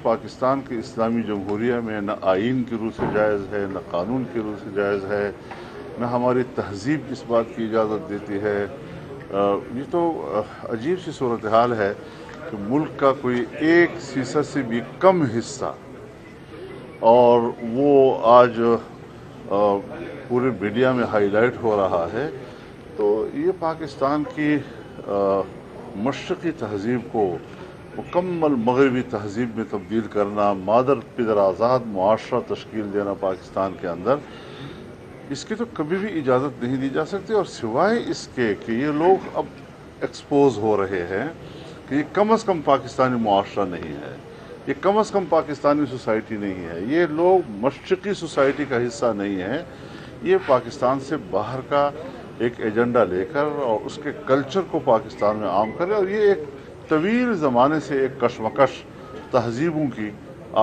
پاکستان کی اسلامی جمہوریہ میں نہ آئین کی روح سے جائز ہے، نہ قانون کی روح سے جائز ہے، نہ ہماری تہذیب اس بات کی اجازت دیتی ہے۔ یہ تو عجیب سی صورتحال ہے کہ ملک کا کوئی 1% سے بھی کم حصہ، اور وہ آج پورے میڈیا میں ہائی لائٹ ہو رہا ہے۔ تو یہ پاکستان کی مشرقی تہذیب کو مکمل مغربی تہذیب میں تبدیل کرنا، مادر پدر آزاد معاشرہ تشکیل دینا پاکستان کے اندر، اس کی تو کبھی بھی اجازت نہیں دی جا سکتی۔ اور سوائے اس کے کہ یہ لوگ اب ایکسپوز ہو رہے ہیں کہ یہ کم از کم پاکستانی معاشرہ نہیں ہے، یہ کم از کم پاکستانی سوسائٹی نہیں ہے، یہ لوگ مشرقی سوسائٹی کا حصہ نہیں ہے، یہ پاکستان سے باہر کا ایک ایجنڈا لے کر اور اس کے کلچر کو پاکستان میں عام کرے۔ اور یہ ایک طویل زمانے سے ایک کشمکش تہذیبوں کی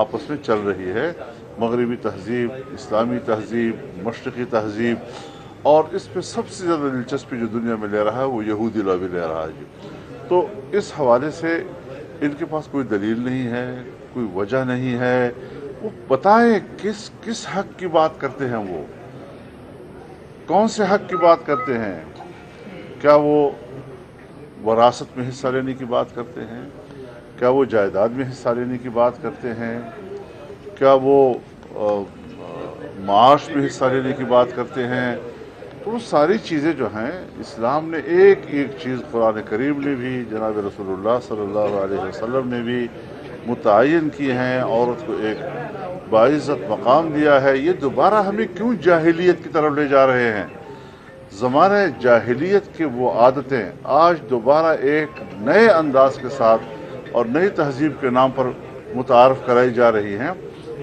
آپس میں چل رہی ہے، مغربی تہذیب، اسلامی تہذیب، مشرقی تہذیب، اور اس پہ سب سے زیادہ دلچسپی جو دنیا میں لے رہا ہے وہ یہودی لابی لے رہا ہے جی۔ تو اس حوالے سے ان کے پاس کوئی دلیل نہیں ہے، کوئی وجہ نہیں ہے، وہ بتائیں کس حق کی بات کرتے ہیں، وہ کون سے حق کی بات کرتے ہیں؟ کیا وہ وراثت میں حصہ لینے کی بات کرتے ہیں؟ کیا وہ جائیداد میں حصہ لینے کی بات کرتے ہیں؟ کیا وہ معاش میں حصہ لینے کی بات کرتے ہیں؟ تو وہ ساری چیزیں جو ہیں اسلام نے ایک ایک چیز قرآن کریم نے بھی، جناب رسول اللہ صلی اللہ علیہ وسلم نے بھی متعین کی ہیں، عورت کو ایک باعزت مقام دیا ہے۔ یہ دوبارہ ہمیں کیوں جاہلیت کی طرف لے جا رہے ہیں؟ زمانہ جاہلیت کی وہ عادتیں آج دوبارہ ایک نئے انداز کے ساتھ اور نئی تہذیب کے نام پر متعارف کرائی جا رہی ہیں۔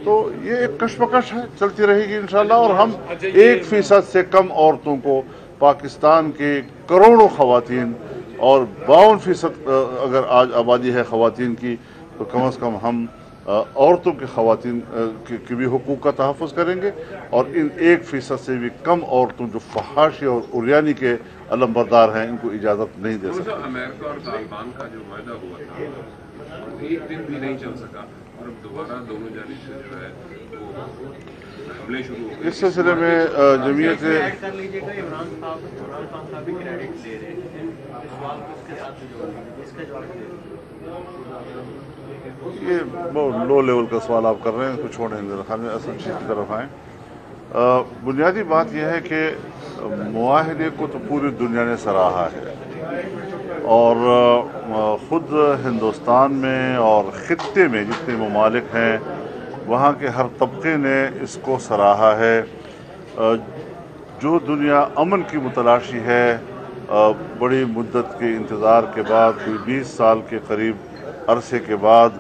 تو یہ ایک کشمکش ہے، چلتی رہے گی انشاءاللہ، اور ہم 1% سے کم عورتوں کو، پاکستان کے کروڑوں خواتین، اور 52% اگر آج آبادی ہے خواتین کی، تو کم از کم ہم عورتوں کے خواتین کے بھی حقوق کا تحفظ کریں گے، اور ان 1% سے بھی کم عورتوں جو فحاشی اور عریانی کے علم بردار ہیں ان کو اجازت نہیں دے سکتے۔ امریکہ اور طالبان کا جو معاہدہ ہوا تھا ایک دن بھی نہیں چل سکا، اور اب دوبارہ دونوں جانب سے جو ہے وہ حملے شروع ہو گئے۔ اس سلسلے میں جمعیت کر لیجیے گا، عمران خان بھی کریڈٹ دے رہے ہیں، اس سوال کو اس کے ساتھ جوڑ دیجیے، اس کا جواب دے دیجیے۔ یہ بہت لو لیول کا سوال آپ کر رہے ہیں، اس کو چھوڑیں ذرا، ہمیں اصل چیز کی طرف آئیں۔ بنیادی بات یہ ہے کہ معاہدے کو تو پوری دنیا نے سراہا ہے، اور خود ہندوستان میں اور خطے میں جتنے ممالک ہیں وہاں کے ہر طبقے نے اس کو سراہا ہے۔ جو دنیا امن کی متلاشی ہے، بڑی مدت کے انتظار کے بعد، کوئی 20 سال کے قریب عرصے کے بعد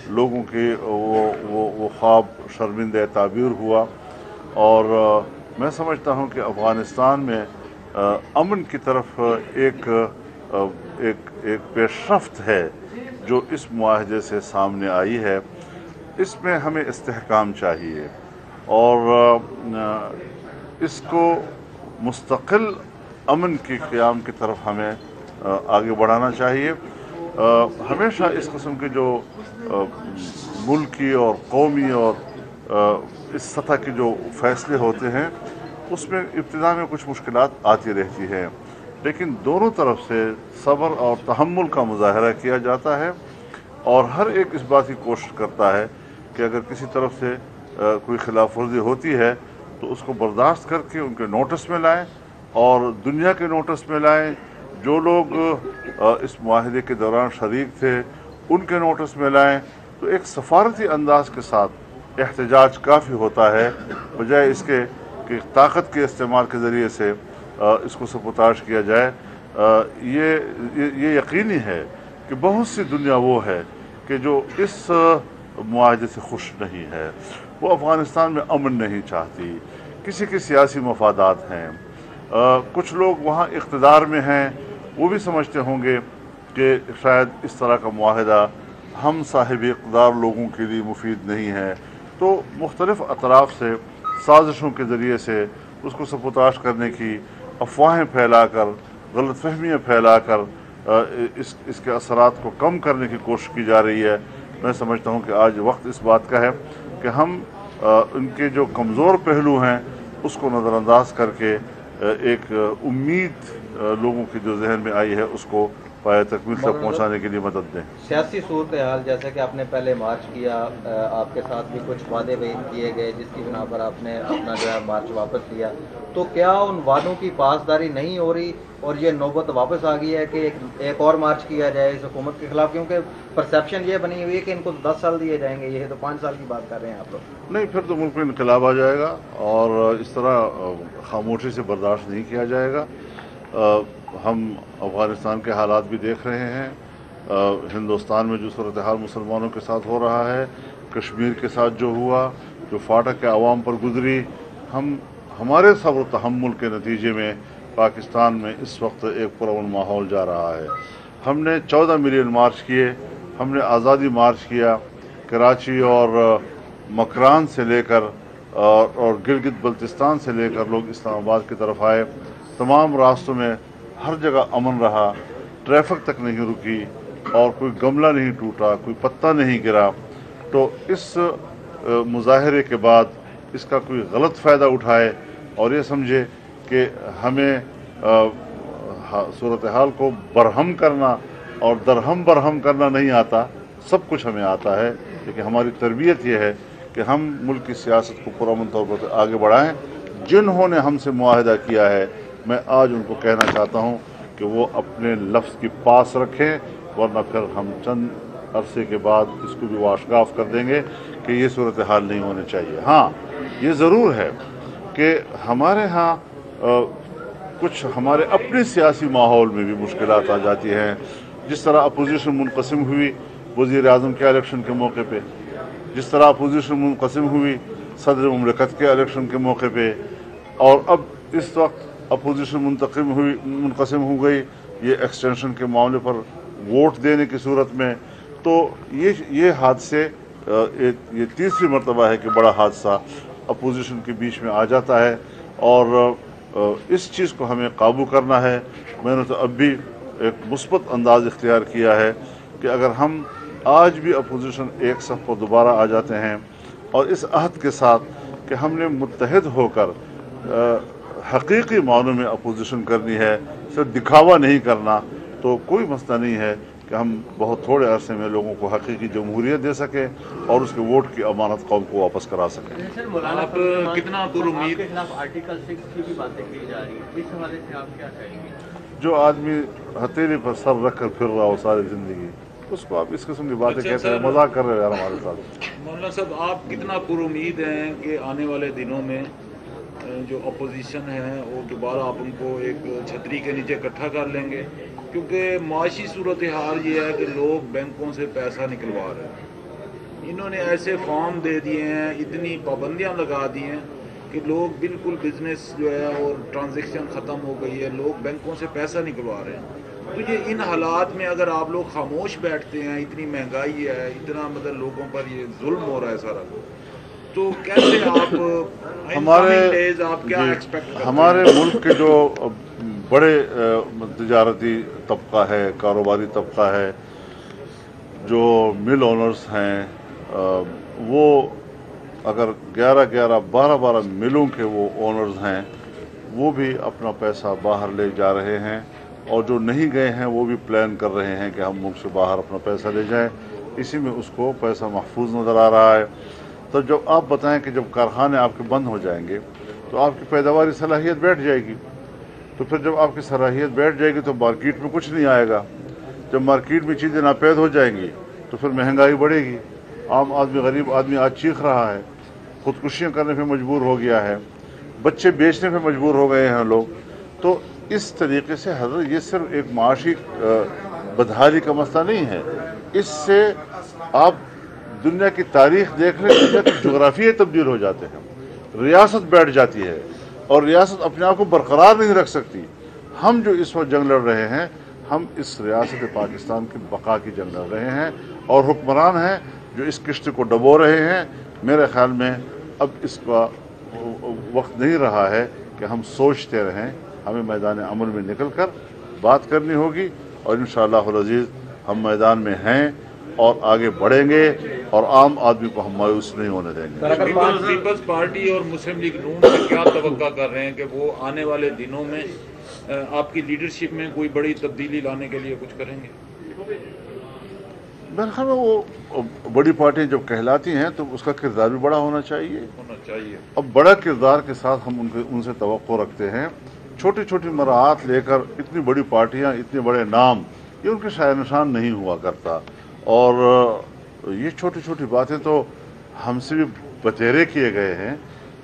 لوگوں کے وہ خواب شرمندہ تعبیر ہوا، اور میں سمجھتا ہوں کہ افغانستان میں امن کی طرف ایک پیش رفت ہے جو اس معاہدے سے سامنے آئی ہے۔ اس میں ہمیں استحکام چاہیے، اور اس کو مستقل امن کے قیام کی طرف ہمیں آگے بڑھانا چاہیے۔ ہمیشہ اس قسم کے جو ملکی اور قومی اور اس سطح کے جو فیصلے ہوتے ہیں اس میں ابتدا میں کچھ مشکلات آتی رہتی ہیں، لیکن دونوں طرف سے صبر اور تحمل کا مظاہرہ کیا جاتا ہے، اور ہر ایک اس بات کی کوشش کرتا ہے کہ اگر کسی طرف سے کوئی خلاف ورزی ہوتی ہے تو اس کو برداشت کر کے ان کے نوٹس میں لائیں، اور دنیا کے نوٹس میں لائیں۔ جو لوگ اس معاہدے کے دوران شریک تھے ان کے نوٹس میں لائیں، تو ایک سفارتی انداز کے ساتھ احتجاج کافی ہوتا ہے، بجائے اس کے کہ طاقت کے استعمال کے ذریعے سے اس کو سبوتاژ کیا جائے۔ یہ یقینی ہے کہ بہت سی دنیا وہ ہے کہ جو اس معاہدے سے خوش نہیں ہے، وہ افغانستان میں امن نہیں چاہتی، کسی کے سیاسی مفادات ہیں، کچھ لوگ وہاں اقتدار میں ہیں، وہ بھی سمجھتے ہوں گے کہ شاید اس طرح کا معاہدہ ہم صاحب اقتدار لوگوں کے لیے مفید نہیں ہے، تو مختلف اطراف سے سازشوں کے ذریعے سے اس کو سبوتاژ کرنے کی افواہیں پھیلا کر، غلط فہمیاں پھیلا کر اس کے اثرات کو کم کرنے کی کوشش کی جا رہی ہے۔ मैं समझता हूँ कि आज वक्त इस बात का है कि हम उनके जो कमज़ोर पहलू हैं उसको नज़रअंदाज करके एक उम्मीद लोगों की जो जहन में आई है उसको पाया तकमील तक पहुँचाने के लिए मदद दें। सियासी सूरत हाल, जैसे कि आपने पहले मार्च किया, आपके साथ भी कुछ वादे वहीद किए गए जिसकी बिना पर आपने अपना जो है मार्च वापस लिया, तो क्या उन वादों की पासदारी नहीं हो रही और ये नौबत वापस आ गई है कि एक और मार्च किया जाए इस हुकूमत के खिलाफ? क्योंकि परसेप्शन ये बनी हुई है कि इनको 10 साल दिए जाएंगे, ये तो 5 साल की बात कर रहे हैं आप लोग। नहीं, फिर तो मुल्क में इनकलाब आ जाएगा और इस तरह खामोशी से बर्दाश्त नहीं किया जाएगा। हम अफ़गानिस्तान के हालात भी देख रहे हैं, हिंदुस्तान में जो सूरत हाल मुसलमानों के साथ हो रहा है, कश्मीर के साथ जो हुआ, जो फाटक के अवाम पर गुजरी, हमारे सब्र तहम्मुल के नतीजे में पाकिस्तान में इस वक्त एक पुरअमन माहौल जा रहा है। हमने 14 मिलियन मार्च किए, हमने आज़ादी मार्च किया, कराची और मकरान से लेकर और गिलगित बल्तिस्तान से लेकर लोग इस्लामाबाद की तरफ आए। तमाम रास्तों में हर जगह अमन रहा, ट्रैफिक तक नहीं रुकी और कोई गमला नहीं टूटा, कोई पत्ता नहीं गिरा। तो इस मुजाहरे के बाद इसका कोई गलत फ़ायदा उठाए और ये समझे कि हमें सूरत हाल को बरहम करना और दरहम बरहम करना नहीं आता, सब कुछ हमें आता है। लेकिन हमारी तरबियत यह है कि हम मुल्क की सियासत को पुरअमन तौर पर आगे बढ़ाएं। जिन्होंने हमसे मुआहदा किया है, मैं आज उनको कहना चाहता हूं कि वो अपने लफ्ज़ की पास रखें, वरना फिर हम चंद अरसे के बाद इसको भी वाशगाफ कर देंगे कि ये सूरत हाल नहीं होनी चाहिए। हाँ, ये ज़रूर है कि हमारे यहाँ कुछ हमारे अपने सियासी माहौल में भी मुश्किलात आ जाती हैं। जिस तरह अपोजिशन मुनक़सिम हुई वज़ीर आज़म के इलेक्शन के मौके पे, जिस तरह अपोजिशन मुनक़सिम हुई सदर मुमलिकत के इलेक्शन के मौके पे, और अब इस वक्त अपोजिशन मुनक़सिम हो गई ये एक्सटेंशन के मामले पर वोट देने की सूरत में। तो ये हादसे ये तीसरी मरतबा है कि बड़ा हादसा अपोजिशन के बीच में आ जाता है और इस चीज़ को हमें काबू करना है। मैंने तो अब भी एक मुस्बत अंदाज़ इख्तियार किया है कि अगर हम आज भी अपोजिशन एक सफ़ पर दोबारा आ जाते हैं और इस अहद के साथ कि हमने मुत्तहिद होकर हकीकी मानों में अपोजिशन करनी है, सिर्फ दिखावा नहीं करना, तो कोई मसला नहीं है कि हम बहुत थोड़े अरसे में लोगों को हकीकी जमहूरियत दे सकें और उसके वोट की अमानत कौम को वापस करा सकें। आप कितना पुरुमीद के खिलाफ आर्टिकल 6 की भी बातें की जा रही है, इस हवाले से आप क्या कहेंगे? जो आदमी हथेली पर सर रख कर फिर रहा हो सारी ज़िंदगी, उसको आप इस किस्म की बातें कहते हैं, मजाक कर रहे हैं यार हमारे साथ। मौलाना साहब, आप कितना पुरुमीद हैं कि आने वाले दिनों में जो अपोजिशन है वो दोबारा आप उनको एक छतरी के नीचे इकट्ठा कर लेंगे? क्योंकि माशी सूरत हाल ये है कि लोग बैंकों से पैसा निकलवा रहे हैं, इन्होंने ऐसे फॉर्म दे दिए हैं, इतनी पाबंदियां लगा दी हैं कि लोग बिल्कुल बिजनेस जो है और ट्रांजैक्शन ख़त्म हो गई है, लोग बैंकों से पैसा निकलवा रहे हैं। तो ये इन हालात में अगर आप लोग खामोश बैठते हैं, इतनी महंगाई है, इतना मतलब लोगों पर ये जुल्म हो रहा है सारा, तो कैसे आप हमारे मुल्क के जो बड़े तिजारती तबका है, कारोबारी तबका है, जो मिल ओनर्स हैं, वो अगर 11-11, 12-12 मिलों के वो ओनर्स हैं, वो भी अपना पैसा बाहर ले जा रहे हैं और जो नहीं गए हैं वो भी प्लान कर रहे हैं कि हम मुल्क से बाहर अपना पैसा ले जाएं। इसी में उसको पैसा महफूज नज़र आ रहा है। तो जब आप बताएं कि जब कारखाने आपके बंद हो जाएंगे तो आपकी पैदावारी सलाहियत बैठ जाएगी, तो फिर जब आपकी सलाहियत बैठ जाएगी तो मार्केट में कुछ नहीं आएगा। जब मार्केट में चीज़ें नापैद हो जाएंगी तो फिर महंगाई बढ़ेगी। आम आदमी, गरीब आदमी आज चीख रहा है, ख़ुदकुशियाँ करने पर मजबूर हो गया है, बच्चे बेचने पर मजबूर हो गए हैं लोग। तो इस तरीके से हज़रत ये सिर्फ एक माशी बदहाली का मसला नहीं है, इससे आप दुनिया की तारीख देख लें, दुनिया की जोग्राफिया तब्दील हो जाते हैं, रियासत बैठ जाती है और रियासत अपने आप को बरकरार नहीं रख सकती। हम जो इस वक्त जंग लड़ रहे हैं, हम इस रियासत पाकिस्तान की बका की जंग लड़ रहे हैं और हुक्मरान हैं जो इस किश्ती को डबो रहे हैं। मेरे ख्याल में अब इसका वक्त नहीं रहा है कि हम सोचते रहें, हमें मैदान अमल में निकल कर बात करनी होगी और इंशाअल्लाह अज़ीज़ हम मैदान में हैं और आगे बढ़ेंगे और आम आदमी को हम मायूस नहीं होने देंगे। पीपल्स पार्टी और मुस्लिम लीग नून से क्या तवक्का कर रहे हैं कि वो आने वाले दिनों में आपकी लीडरशिप में कोई बड़ी तब्दीली लाने के लिए कुछ करेंगे? मेरे ख्याल में वो बड़ी पार्टियां जब कहलाती हैं तो उसका किरदार भी बड़ा होना चाहिए। अब बड़ा किरदार के साथ हम उनसे तवक्को रखते हैं। छोटी छोटी मराहत लेकर इतनी बड़ी पार्टियां, इतने बड़े नाम, ये उनके शायर निशान नहीं हुआ करता। और ये छोटी छोटी बातें तो हमसे भी बतेरे किए गए हैं,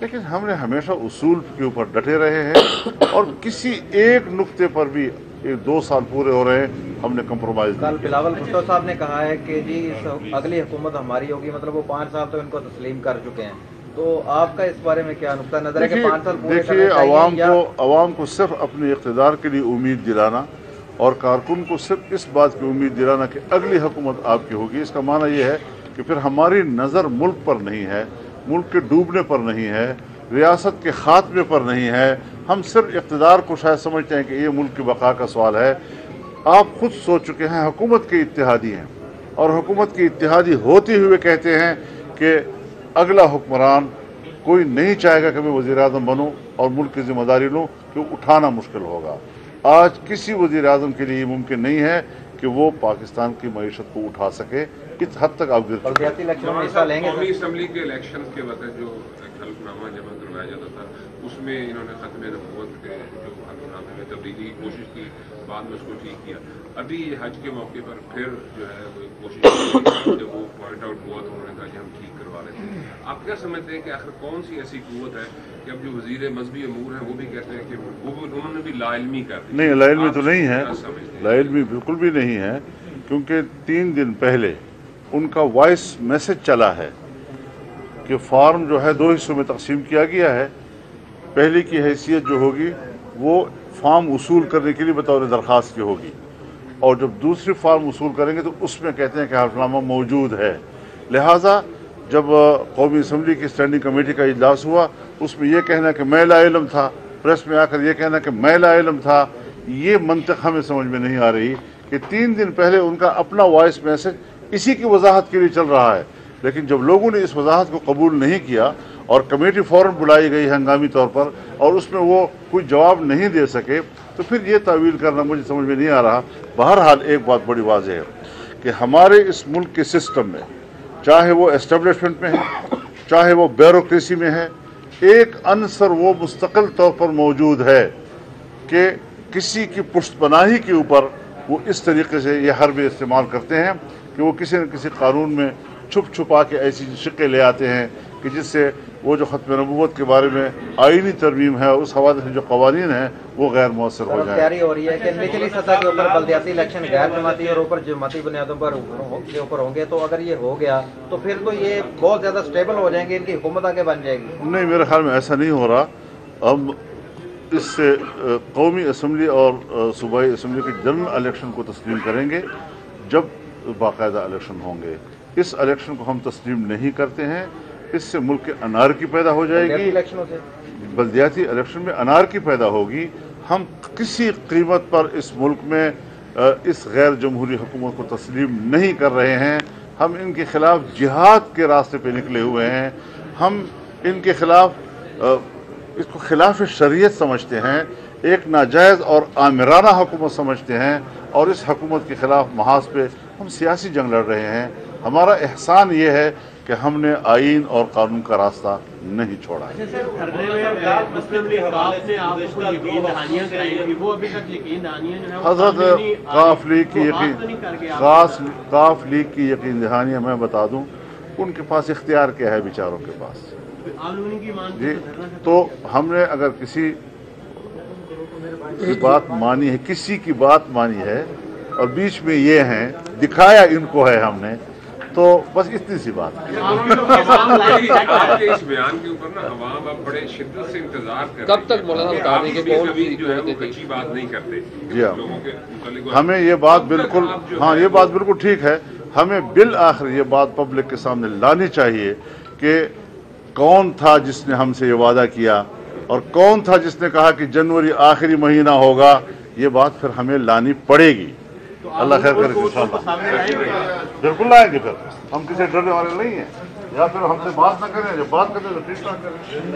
लेकिन हमने हमेशा उसूल के ऊपर डटे रहे हैं और किसी एक नुक्ते पर भी, ये 2 साल पूरे हो रहे हैं, हमने कंप्रोमाइज नहीं। कल बिलावल भुट्टो साहब ने कहा है कि जी अगली हुकूमत हमारी होगी, मतलब वो 5 साल तो इनको तस्लीम कर चुके हैं। तो आपका इस बारे में क्या नुक्ता नजर है कि 5 साल पूरे देखिए, अवाम को सिर्फ अपने इक़्तिदार के लिए उम्मीद दिलाना और कारकुन को सिर्फ इस बात की उम्मीद दिलाना कि अगली हुकूमत आपकी होगी, इसका माना यह है कि फिर हमारी नज़र मुल्क पर नहीं है, मुल्क के डूबने पर नहीं है, रियासत के खात्मे पर नहीं है। हम सिर्फ इक़्तिदार को शायद समझते हैं कि ये मुल्क की बका का सवाल है। आप खुद सोच चुके हैं, हुकूमत के इत्तेहादी हैं और हुकूमत की इत्तेहादी होते हुए कहते हैं कि अगला हुक्मरान कोई नहीं चाहेगा कि मैं वज़ीर आज़म बनूँ और मुल्क की जिम्मेदारी लूँ, कि उठाना मुश्किल होगा। आज किसी वज़ीर आज़म के लिए मुमकिन नहीं है कि वो पाकिस्तान की मईशत को उठा सके। इस हद तक आप गिर चुके हैं। कौमी असम्बली के इलेक्शन के वक्त जो हल्फनामा जमा करवाया जाता था, उसमें इन्होंने खत्म नबूवत के जो हल्फनामे में तब्दीली की कोशिश की, बाद में उसको ठीक किया। अभी हज के मौके पर फिर जो है वो कोशिश की, जब वो पॉइंट आउट हुआ तो उन्होंने कहा कि हम ठीक करवा रहे थे। आप क्या समझते हैं कि आखिर कौन सी ऐसी कुव्वत है कि अब जो वज़ीर मजहबी अमूर हैं वो भी कहते हैं कि उन्होंने भी लाइल्मी कर दी? नहीं, लाइल्मी तो नहीं है, लाइल्मी बिल्कुल भी नहीं है, क्योंकि 3 दिन पहले उनका वॉइस मैसेज चला है कि फॉर्म जो है 2 हिस्सों में तकसीम किया गया है। पहले की हैसियत जो होगी वो फॉर्म वसूल करने के लिए बतौर दरख्वास्त की होगी, और जब दूसरी फॉर्म वसूल करेंगे तो उसमें कहते हैं कि हल्फनामा मौजूद है। लिहाजा जब कौमी असम्बली की स्टैंडिंग कमेटी का इजलास हुआ, उसमें यह कहना कि मैं ला इल्म था, प्रेस में आकर यह कहना कि मैं ला इल्म था, ये मंतक हमें समझ में नहीं आ रही कि 3 दिन पहले उनका अपना वॉइस मैसेज इसी की वजाहत के लिए चल रहा है। लेकिन जब लोगों ने इस वजाहत को कबूल नहीं किया और कमेटी फ़ौरन बुलाई गई हंगामी तौर पर और उसमें वो कोई जवाब नहीं दे सके, तो फिर ये तावील करना मुझे समझ में नहीं आ रहा। बहरहाल एक बात बड़ी वाज़ेह है कि हमारे इस मुल्क के सिस्टम में, चाहे वो एस्टेब्लिशमेंट में है, चाहे वो ब्यूरोक्रेसी में है, एक अनसर वो मुस्तकिल तौर पर मौजूद है कि किसी की पुष्टपनाही के ऊपर वो इस तरीके से ये हरबे इस्तेमाल करते हैं कि वो किसी न किसी कानून में छुप छुपा के ऐसी शिक्के ले आते हैं कि जिससे वो जो खत्म नबूवत के बारे में आईनी तरमीम है, उस हवाले से जो कवानीन है, वो गैर मौसर हो जाए। तैयारी हो रही है कि निचली सतह के ऊपर बल्दियाती इलेक्शन गैर जमाती और ऊपर जमाती बुनियादों पर के ऊपर होंगे, तो अगर ये हो गया तो फिर तो ये बहुत ज़्यादा स्टेबल हो जाएंगे, इनकी हुकूमत आगे बन जाएगी। नहीं, मेरे ख्याल में ऐसा नहीं हो रहा। अब इससे कौमी असम्बली और सूबाई असम्बली के जनरल इलेक्शन को तस्लीम करेंगे जब बाकायदा इलेक्शन होंगे। इस इलेक्शन को हम तस्लीम नहीं करते हैं, इससे मुल्क के अनारकी पैदा हो जाएगी। बल्दियाती इलेक्शन में अनारकी पैदा होगी। हम किसी कीमत पर इस मुल्क में इस गैर जमहूरी हुकूमत को तस्लीम नहीं कर रहे हैं। हम इनके खिलाफ जिहाद के रास्ते पे निकले हुए हैं। हम इनके खिलाफ इसको खिलाफ शरीयत समझते हैं, एक नाजायज़ और आमिराना हुकूमत समझते हैं, और इस हुकूमत के खिलाफ महाज पे हम सियासी जंग लड़ रहे हैं। हमारा एहसान ये है कि हमने आईन और कानून का रास्ता नहीं छोड़ा है। हजरत काफ लीग की यकीन दहानियाँ मैं बता दूं, उनके पास इख्तियार क्या है बेचारों के पास जी। तो हमने अगर किसी की बात मानी है, किसी की बात मानी है और बीच में ये हैं, दिखाया इनको है हमने, तो बस इतनी सी बात है। आपके इस बयान के ऊपर ना अवाम अब बड़े शिद्दत से इंतजार कर रहे हैं कब तक मौलाना कभी जो है वो कच्ची बात नहीं करते जी। हाँ, हमें ये बात बिल्कुल, हाँ ये बात बिल्कुल ठीक है। हमें बिल आखिर ये बात पब्लिक के सामने लानी चाहिए कि कौन था जिसने हमसे ये वादा किया और कौन था जिसने कहा कि जनवरी आखिरी महीना होगा। ये बात फिर हमें लानी पड़ेगी। तो आप अल्लाह खैर करे उनको इंशाअल्लाह। सामने लाएंगे? बिल्कुल लाएंगे, फिर हम किसी डरने वाले नहीं हैं, या फिर हमसे बात ना करें, जब बात करें तो ठीक ठाक करें।